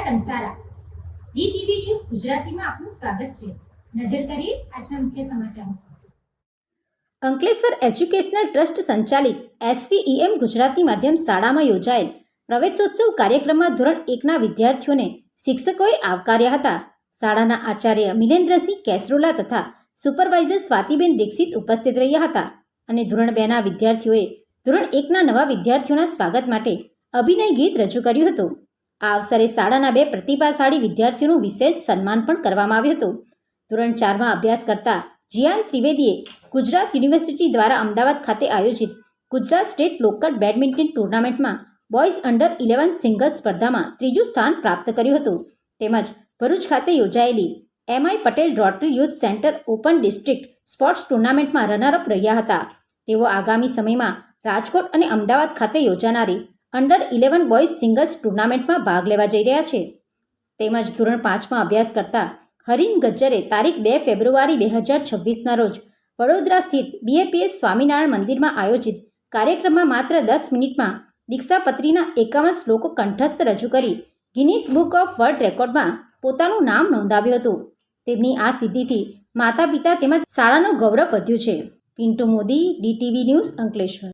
Kansara DTV news ગુજરાતીમાં આપનું સ્વાગત છે. નજર કરીએ આજના મુખ્ય સમાચારો. અંકલેશ્વર એજ્યુકેશનલ ટ્રસ્ટ સંચાલિત SVEM ગુજરાતી માધ્યમ શાળામાં યોજાયેલ પ્રવેશોત્સવ કાર્યક્રમમાં ધોરણ 1ના વિદ્યાર્થીઓને શિક્ષકોએ આવકાર્યા હતા. શાળાના આચાર્ય મિલેન્દ્રસિંહ કેસરોલા તથા સુપરવાઇઝર સ્વાતિબેન દીક્ષિત ઉપસ્થિત રહ્યા હતા અને ધોરણ 2ના વિદ્યાર્થીઓએ ધોરણ 1ના નવા વિદ્યાર્થીઓના સ્વાગત માટે અભિનય ગીત રજૂ કર્યું હતું. આ અવસરે શાળાના 2 પ્રતિભાશાળી વિદ્યાર્થીઓનું વિશેષ સન્માન પણ કરવામાં આવ્યું હતું. ધોરણ 4માં અભ્યાસ કરતા જીયાન ત્રિવેદીએ ગુજરાત યુનિવર્સિટી દ્વારા અમદાવાદ ખાતે આયોજિત ગુજરાત સ્ટેટ લોકલ બેડમિન્ટન ટુર્નામેન્ટમાં બોયઝ અંડર 11 સિંગલ્સ સ્પર્ધામાં 3જું સ્થાન પ્રાપ્ત કર્યું હતું. તેમજ ભરૂચ ખાતે યોજાયેલી MI Patel rotary youth centre open district sports ટુર્નામેન્ટમાં રનરઅપ રહ્યા હતા. તેઓ આગામી સમયમાં રાજકોટ અને અમદાવાદ ખાતે યોજાનારી અંડર 11 બોયઝ સિંગલ્સ ટુર્નામેન્ટમાં ભાગ લેવા જઈ રહ્યા છે. તેમજ ધોરણ 5માં અભ્યાસ કરતા હરીન ગજ્જરે તારીખ 2 ફેબ્રુઆરી 2026ના રોજ વડોદરા સ્થિત BAPS સ્વામિનારાયણ મંદિરમાં આયોજિત કાર્યક્રમમાં માત્ર 10 મિનિટમાં દીક્ષાપત્રીના 51 શ્લોકો કંઠસ્થ રજૂ કરી ગિનીસ બુક ઓફ વર્લ્ડ રેકોર્ડમાં પોતાનું નામ નોંધાવ્યું હતું. તેમની આ સિદ્ધિથી માતા પિતા તેમજ શાળાનું ગૌરવ વધ્યું છે. Pintu Modi, DTV news, Ankleshwar.